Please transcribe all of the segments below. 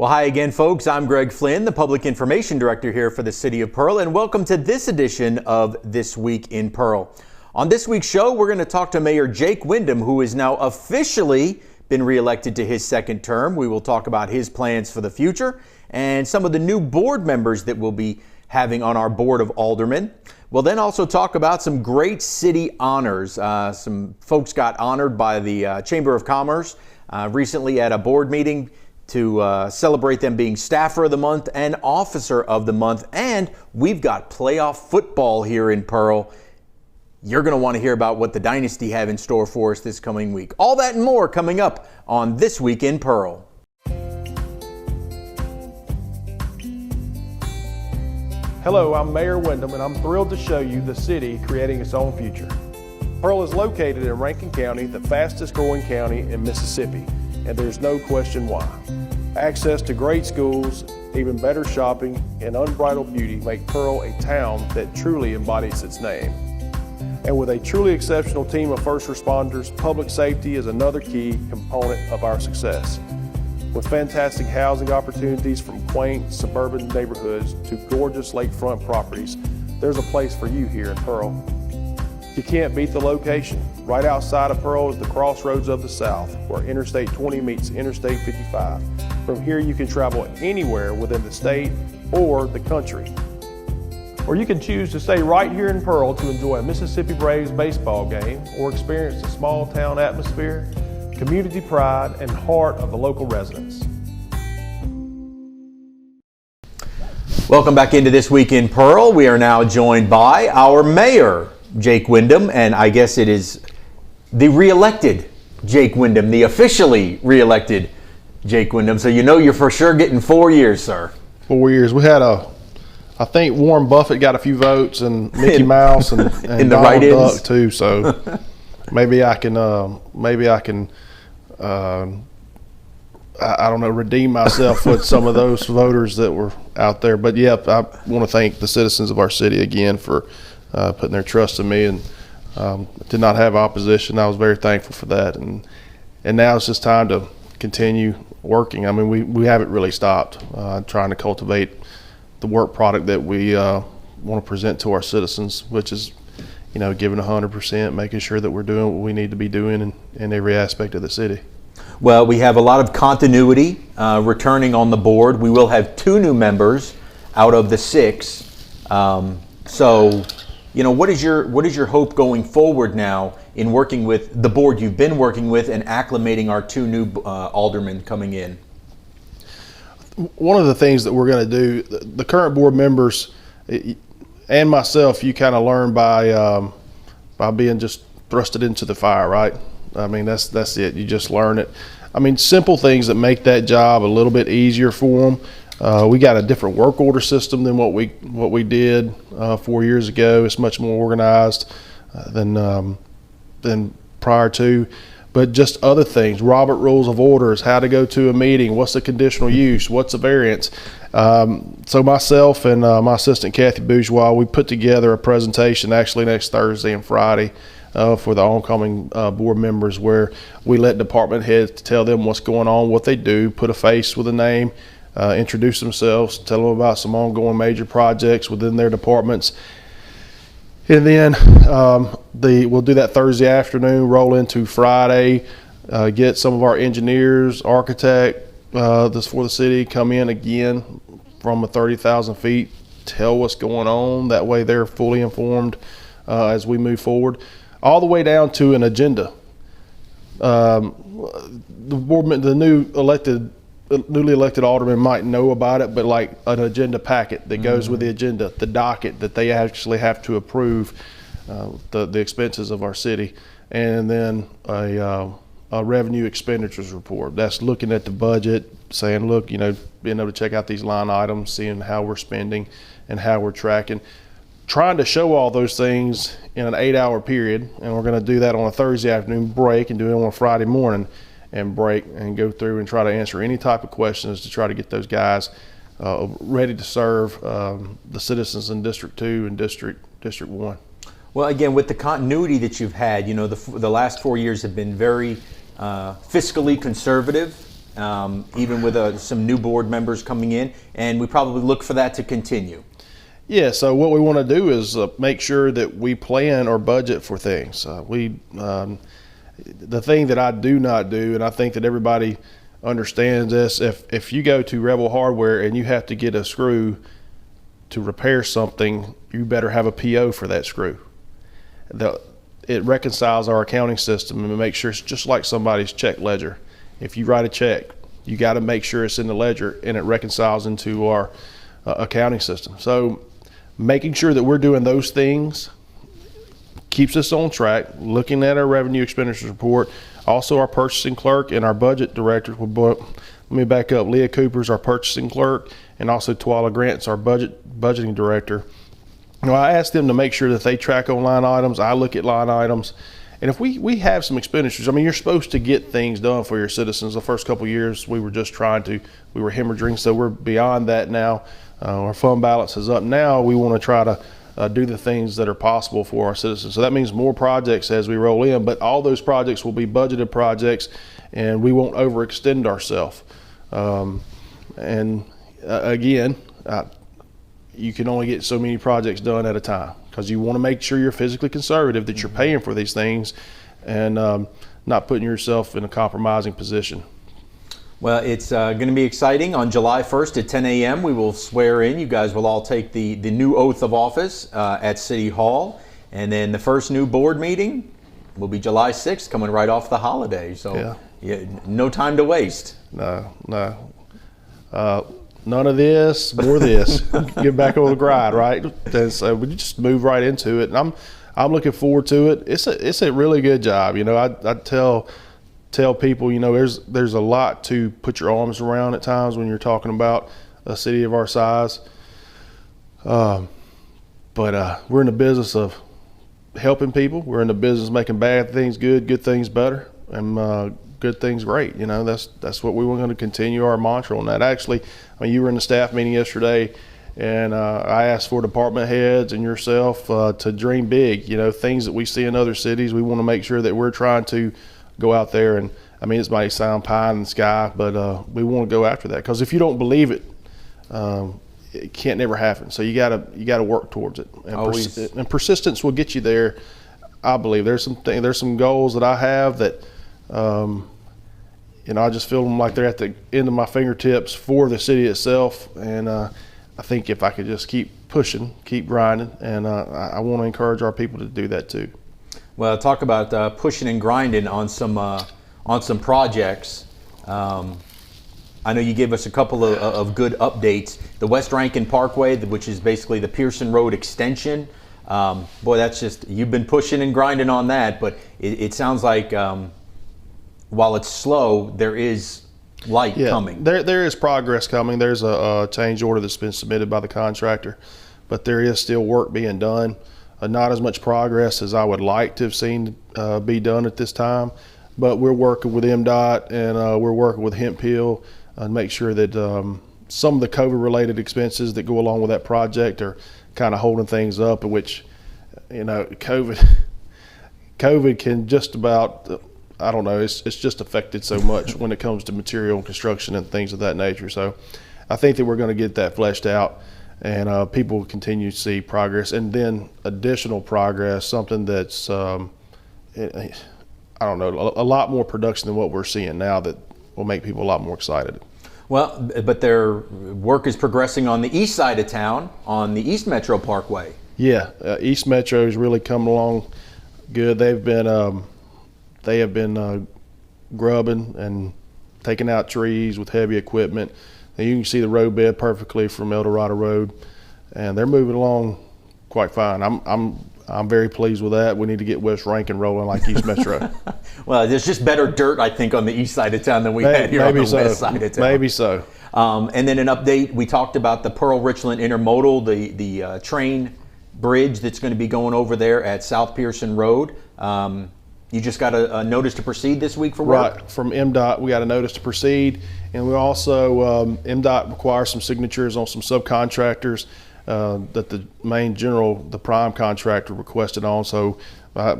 Well, hi again, folks. I'm Greg Flynn, the Public Information Director here for the City of Pearl, and welcome to this edition of This Week in Pearl. On this week's show, we're going to talk to Mayor Jake Windham, who has now officially been reelected to his second term. We will talk about his plans for the future and some of the new board members that we'll be having on our Board of Aldermen. We'll then also talk about some great city honors. Some folks got honored by the Chamber of Commerce recently at a board meeting to celebrate them being Staffer of the Month and Officer of the Month. And we've got playoff football here in Pearl. You're going to want to hear about what the Dynasty have in store for us this coming week. All that and more coming up on This Week in Pearl. Hello, I'm Mayor Windham, and I'm thrilled to show you the city creating its own future. Pearl is located in Rankin County, the fastest growing county in Mississippi, and there's no question why. Access to great schools, even better shopping, and unbridled beauty make Pearl a town that truly embodies its name. And with a truly exceptional team of first responders, public safety is another key component of our success. With fantastic housing opportunities from quaint suburban neighborhoods to gorgeous lakefront properties, there's a place for you here in Pearl. You can't beat the location. Right outside of Pearl is the crossroads of the South, where Interstate 20 meets Interstate 55. From here you can travel anywhere within the state or the country. Or you can choose to stay right here in Pearl to enjoy a Mississippi Braves baseball game or experience the small town atmosphere, community pride, and heart of the local residents. Welcome back into This Week in Pearl. We are now joined by our mayor, Jake Windham, and I guess it is the re-elected Jake Windham, the officially re-elected Jake Windham. So you know you're for sure getting 4 years, sir. 4 years. We had I think Warren Buffett got a few votes, and Mickey Mouse and in the Donald write-ins Duck too. So maybe I can I don't know, redeem myself with some of those voters that were out there. But yeah, I want to thank the citizens of our city again for putting their trust in me, and did not have opposition. I was very thankful for that, and now it's just time to continue working. I mean, we haven't really stopped trying to cultivate the work product that we want to present to our citizens, which is, you know, giving 100%, making sure that we're doing what we need to be doing in every aspect of the city. Well, we have a lot of continuity returning on the board. We will have 2 new members out of the 6. So, you know, what is your hope going forward now in working with the board you've been working with and acclimating our 2 new aldermen coming in? One of the things that we're going to do, the current board members and myself, you kind of learn by being just thrusted into the fire, right? I mean, that's it. You just learn it. I mean, simple things that make that job a little bit easier for them. We got a different work order system than what we did 4 years ago. It's much more organized than prior to. But just other things, Robert Rules of Orders, how to go to a meeting, what's the conditional use, what's a variance. So myself and my assistant Kathy Bourgeois, we put together a presentation actually next Thursday and Friday for the oncoming board members, where we let department heads tell them what's going on, what they do, put a face with a name, introduce themselves, tell them about some ongoing major projects within their departments. And then we'll do that Thursday afternoon, roll into Friday, get some of our engineers, architect that's for the city, come in again from 30,000 feet, tell what's going on. That way they're fully informed as we move forward, all the way down to an agenda. The newly elected aldermen might know about it, but like an agenda packet that goes with the agenda, the docket that they actually have to approve, the expenses of our city, and then a revenue expenditures report. That's looking at the budget, saying, look, you know, being able to check out these line items, seeing how we're spending and how we're tracking, trying to show all those things in an 8-hour period. And we're going to do that on a Thursday afternoon break and do it on a Friday morning and break and go through and try to answer any type of questions to try to get those guys ready to serve the citizens in District 2 and District 1. Well, again, with the continuity that you've had, you know, the last 4 years have been very fiscally conservative even with some new board members coming in, and we probably look for that to continue. Yeah, so what we want to do is make sure that we plan or budget for things. The thing that I do not do, and I think that everybody understands this, if you go to Rebel Hardware and you have to get a screw to repair something, you better have a PO for that screw. It reconciles our accounting system and make sure it's just like somebody's check ledger. If you write a check, you got to make sure it's in the ledger and it reconciles into our accounting system. So making sure that we're doing those things keeps us on track, looking at our revenue expenditures report. Also, our purchasing clerk and our budget director, let me back up, Leah Cooper's our purchasing clerk, and also Twala Grant's our budgeting director. I ask them to make sure that they track on line items. I look at line items. And if we have some expenditures, you're supposed to get things done for your citizens. The first couple of years, we were just we were hemorrhaging, so we're beyond that now. Our fund balance is up now. We want to try to do the things that are possible for our citizens. So that means more projects as we roll in, but all those projects will be budgeted projects, and we won't overextend ourselves. Again, you can only get so many projects done at a time because you want to make sure you're physically conservative, that you're paying for these things and not putting yourself in a compromising position. Well, it's going to be exciting. On July 1st at 10 a.m. we will swear in. You guys will all take the new oath of office at City Hall. And then the first new board meeting will be July 6th, coming right off the holiday. So yeah, no time to waste. No. None of this, more of this. Get back on the grind, right? And so we just move right into it. And I'm looking forward to it. It's a really good job. I tell people, there's a lot to put your arms around at times when you're talking about a city of our size. But we're in the business of helping people. We're in the business of making bad things good, good things better, and good things great. That's what we want to continue our mantra on that. Actually, you were in the staff meeting yesterday, and I asked for department heads and yourself to dream big. Things that we see in other cities, we want to make sure that we're trying to go out there and, it might sound pie in the sky, but we want to go after that, because if you don't believe it, it can't never happen. So you gotta work towards it, and persistence will get you there. I believe there's some goals that I have that I just feel them like they're at the end of my fingertips for the city itself, and I think if I could just keep pushing, keep grinding, and I want to encourage our people to do that too. Well, talk about pushing and grinding on some projects. I know you gave us a couple of good updates. The West Rankin Parkway, which is basically the Pearson Road extension. Boy, that's just, you've been pushing and grinding on that, but it sounds like while it's slow, there is light coming. There is progress coming. There's a change order that's been submitted by the contractor, but there is still work being done. Not as much progress as I would like to have seen be done at this time, but we're working with MDOT and we're working with Hemp Hill and make sure that some of the COVID-related expenses that go along with that project are kind of holding things up, in which, COVID can just about, I don't know, it's just affected so much when it comes to material and construction and things of that nature. So I think that we're going to get that fleshed out, and people will continue to see progress, and then additional progress, something that's, I don't know, a lot more production than what we're seeing now that will make people a lot more excited. Well, but their work is progressing on the east side of town, on the East Metro Parkway. Yeah, East Metro has really come along good. They have been grubbing and taking out trees with heavy equipment. And you can see the road bed perfectly from El Dorado Road, and they're moving along quite fine. I'm very pleased with that. We need to get West Rankin rolling like East Metro. Well, there's just better dirt, I think, on the east side of town than we had here on the west side of town. Maybe so. And then an update, we talked about the Pearl-Richland Intermodal, the train bridge that's going to be going over there at South Pearson Road. You just got a notice to proceed this week for work? Right, from MDOT, we got a notice to proceed. And we also, MDOT requires some signatures on some subcontractors that the main the prime contractor requested on. So I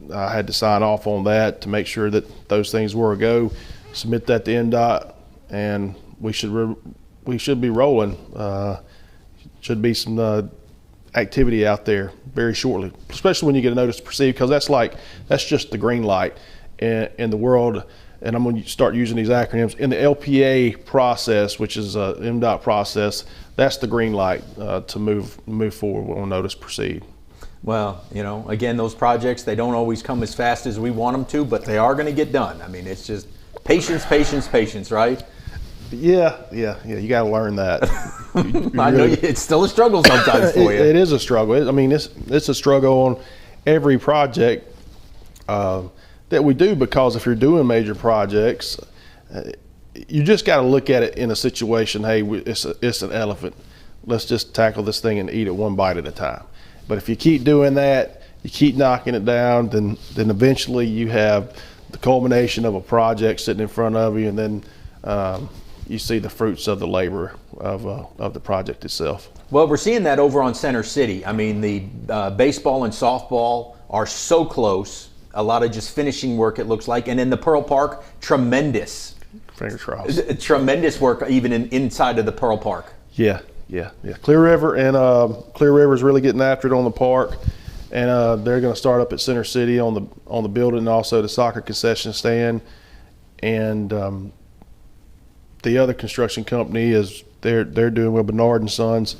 had to sign off on that to make sure that those things were a go. submit that to NDOT, and we should be rolling. Should be some activity out there very shortly, especially when you get a notice to proceed, because that's just the green light in the world. And I'm going to start using these acronyms in the LPA process, which is a MDOT process. That's the green light to move forward on notice to proceed. Well, again, those projects, they don't always come as fast as we want them to, but they are going to get done. I mean, it's just patience, patience, patience, right? Yeah. You got to learn that. I know it's still a struggle sometimes for you. It is a struggle. I mean, it's a struggle on every project that we do, because if you're doing major projects, you just got to look at it in a situation. Hey, it's an elephant. Let's just tackle this thing and eat it one bite at a time. But if you keep doing that, you keep knocking it down, then eventually you have the culmination of a project sitting in front of you, and then you see the fruits of the labor of the project itself. Well, we're seeing that over on Center City. I mean, the baseball and softball are so close. A lot of just finishing work, it looks like. And in the Pearl Park, tremendous. Fingers crossed. Tremendous work even inside of the Pearl Park. Yeah. Clear River is really getting after it on the park, and they're going to start up at Center City on the building, and also the soccer concession stand. And the other construction company is they're doing with Bernard and Sons.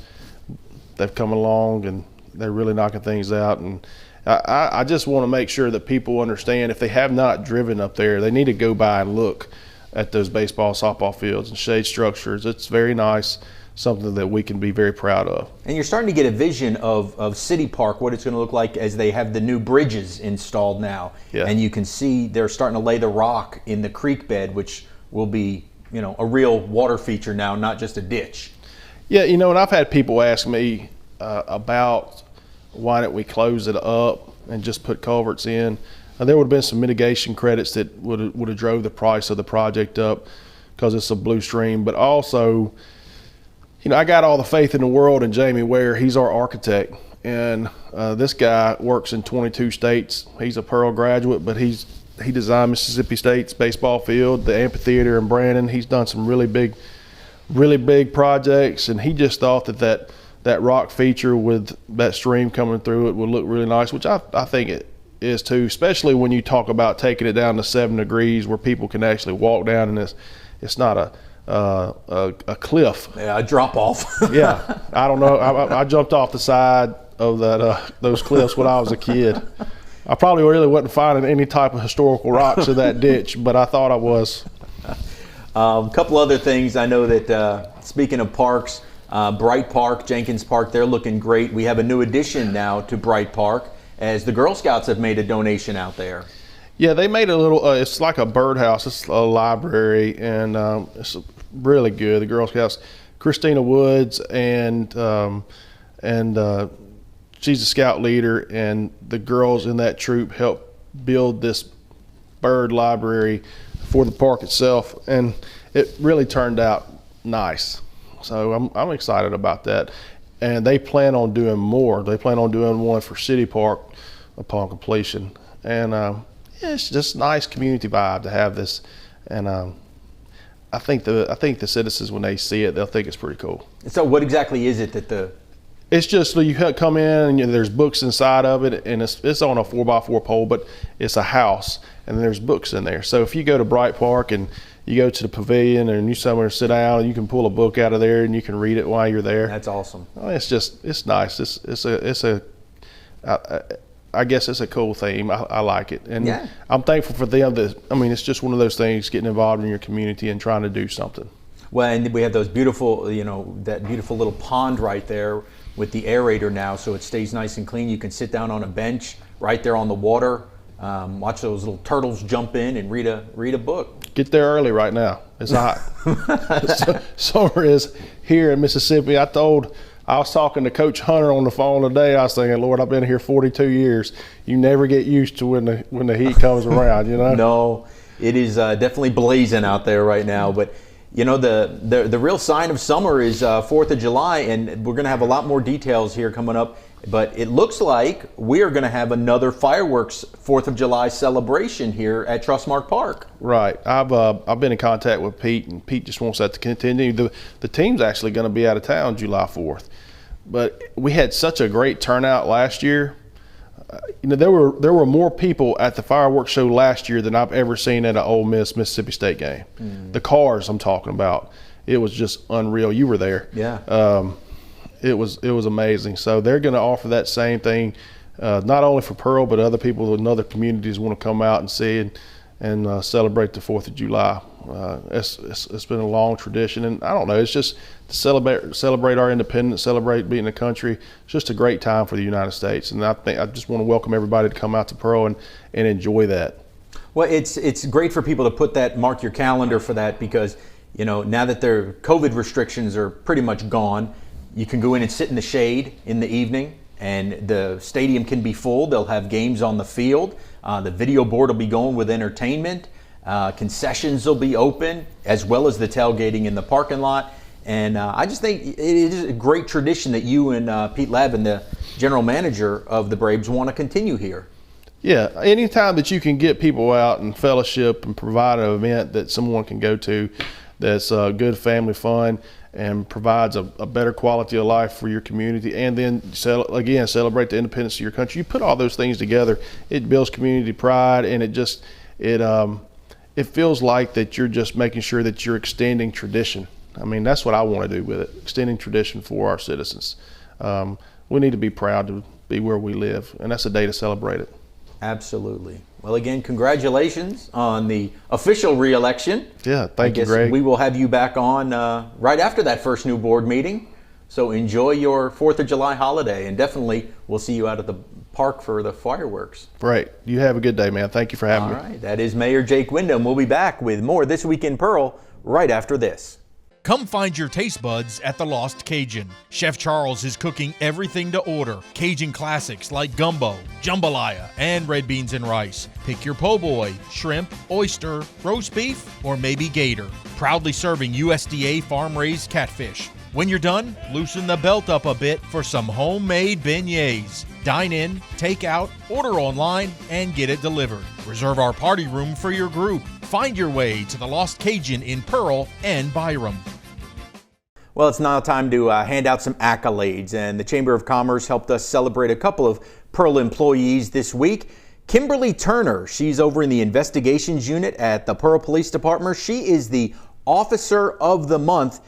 They've come along and they're really knocking things out. And I just want to make sure that people understand, if they have not driven up there, they need to go by and look at those baseball, softball fields and shade structures. It's very nice, something that we can be very proud of. And you're starting to get a vision of City Park, what it's going to look like as they have the new bridges installed now. Yeah. And you can see they're starting to lay the rock in the creek bed, which will be, a real water feature now, not just a ditch. Yeah, and I've had people ask me about why don't we close it up and just put culverts in. There would have been some mitigation credits that would have drove the price of the project up, because it's a blue stream. But also, I got all the faith in the world in Jamie Ware. He's our architect, and this guy works in 22 states. He's a Pearl graduate, but he designed Mississippi State's baseball field, the amphitheater in Brandon. He's done some really big projects, and he just thought that rock feature with that stream coming through it would look really nice, which I think it is too, especially when you talk about taking it down to 7 degrees where people can actually walk down, and it's not a cliff. Yeah, a drop off. Yeah, I don't know. I jumped off the side of those cliffs when I was a kid. I probably really wasn't finding any type of historical rocks in that ditch, but I thought I was. A couple other things. I know that speaking of parks, Bright Park, Jenkins Park, they're looking great. We have a new addition now to Bright Park, as the Girl Scouts have made a donation out there. Yeah, they made a little, it's like a birdhouse. It's a library, and it's really good. The Girl Scouts, Christina Woods, and she's a scout leader, and the girls in that troop helped build this bird library for the park itself, and it really turned out nice. So I'm excited about that. And they plan on doing more. They plan on doing one for City Park upon completion. And it's just a nice community vibe to have this. And I think the citizens, when they see it, they'll think it's pretty cool. So what exactly is it that It's just, so you come in and there's books inside of it, and it's on a 4x4 pole, but it's a house, and there's books in there. So if you go to Bright Park and you go to the pavilion and you somewhere sit down, you can pull a book out of there and you can read it while you're there. That's awesome. It's nice. I guess it's a cool theme. I like it, and yeah. I'm thankful for them. It's just one of those things, getting involved in your community and trying to do something. Well, and we have those beautiful, that beautiful little pond right there with the aerator now, so it stays nice and clean. You can sit down on a bench right there on the water, watch those little turtles jump in and read a book. Get there early right now. It's hot. Summer is here in Mississippi. I was talking to Coach Hunter on the phone today. I was thinking, Lord, I've been here 42 years. You never get used to when the heat comes around, No, it is definitely blazing out there right now, but the real sign of summer is 4th of July, and we're going to have a lot more details here coming up But it looks like we are going to have another fireworks 4th of July celebration here at Trustmark Park. Right. I've been in contact with Pete, and Pete just wants that to continue. The team's actually going to be out of town July 4th. But we had such a great turnout last year. There were more people at the fireworks show last year than I've ever seen at an Ole Miss Mississippi State game. The cars I'm talking about, it was just unreal. You were there. Yeah. It was amazing. So they're going to offer that same thing, not only for Pearl, but other people in other communities want to come out and see and celebrate the 4th of July. It's been a long tradition, and I don't know, it's just to celebrate our independence, celebrate being a country. It's just a great time for the United States, and I just want to welcome everybody to come out to Pearl and enjoy that. Well, it's great for people to mark your calendar for that, because now that their COVID restrictions are pretty much gone, you can go in and sit in the shade in the evening, and the stadium can be full. They'll have games on the field. The video board will be going with entertainment. Concessions will be open, as well as the tailgating in the parking lot. And I just think it is a great tradition that you and Pete Lavin, the general manager of the Braves, want to continue here. Yeah, anytime that you can get people out and fellowship and provide an event that someone can go to that's good family fun and provides a better quality of life for your community, and then celebrate the independence of your country. You put all those things together, it builds community pride, and it feels like that you're just making sure that you're extending tradition. I mean, that's what I want to do with it, extending tradition for our citizens. We need to be proud to be where we live, and that's a day to celebrate it. Absolutely. Well, again, congratulations on the official re-election. Yeah, thank you, Greg. We will have you back on right after that first new board meeting. So enjoy your 4th of July holiday, and definitely we'll see you out at the park for the fireworks. Great. You have a good day, man. Thank you for having me. All right. That is Mayor Jake Windham. We'll be back with more This Week in Pearl right after this. Come find your taste buds at the Lost Cajun. Chef Charles is cooking everything to order. Cajun classics like gumbo, jambalaya, and red beans and rice. Pick your po' boy, shrimp, oyster, roast beef, or maybe gator. Proudly serving USDA farm-raised catfish. When you're done, loosen the belt up a bit for some homemade beignets. Dine in, take out, order online, and get it delivered. Reserve our party room for your group. Find your way to the Lost Cajun in Pearl and Byram. Well, it's now time to hand out some accolades, and the Chamber of Commerce helped us celebrate a couple of Pearl employees this week. Kimberly Turner, she's over in the investigations unit at the Pearl Police Department. She is the Officer of the Month.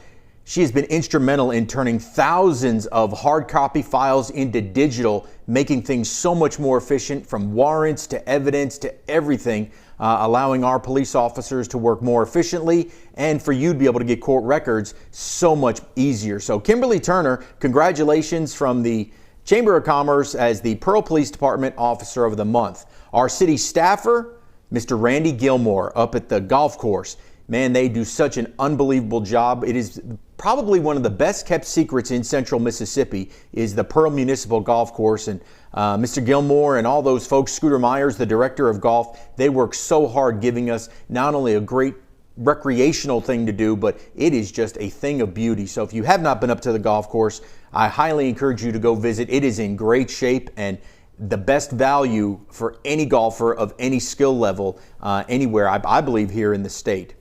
She has been instrumental in turning thousands of hard copy files into digital, making things so much more efficient, from warrants to evidence to everything, allowing our police officers to work more efficiently and for you to be able to get court records so much easier. So Kimberly Turner, congratulations from the Chamber of Commerce as the Pearl Police Department Officer of the Month. Our city staffer, Mr. Randy Gilmore, up at the golf course. Man, they do such an unbelievable job. It is probably one of the best kept secrets in central Mississippi is the Pearl Municipal Golf Course. And Mr. Gilmore and all those folks, Scooter Myers, the director of golf, they work so hard giving us not only a great recreational thing to do, but it is just a thing of beauty. So if you have not been up to the golf course, I highly encourage you to go visit. It is in great shape and the best value for any golfer of any skill level anywhere, I believe, here in the state.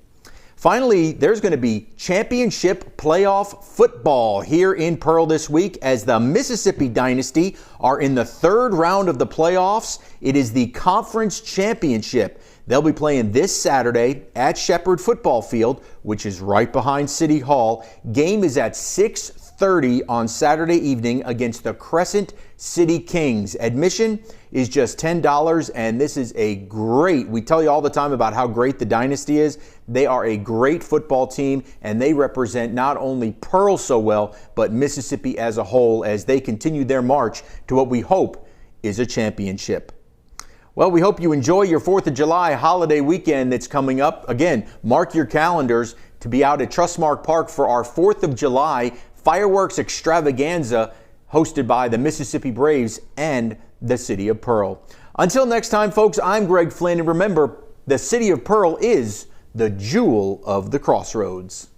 Finally, there's going to be championship playoff football here in Pearl this week as the Mississippi Dynasty are in the third round of the playoffs. It is the conference championship. They'll be playing this Saturday at Shepherd Football Field, which is right behind City Hall. Game is at 6:30 on Saturday evening against the Crescent City Kings. Admission is just $10, and this is a great, we tell you all the time about how great the Dynasty is. They are a great football team, and they represent not only Pearl so well, but Mississippi as a whole as they continue their march to what we hope is a championship. Well, we hope you enjoy your 4th of July holiday weekend that's coming up. Again, mark your calendars to be out at Trustmark Park for our 4th of July fireworks extravaganza hosted by the Mississippi Braves and the City of Pearl. Until next time, folks, I'm Greg Flynn, and remember, the City of Pearl is the jewel of the crossroads.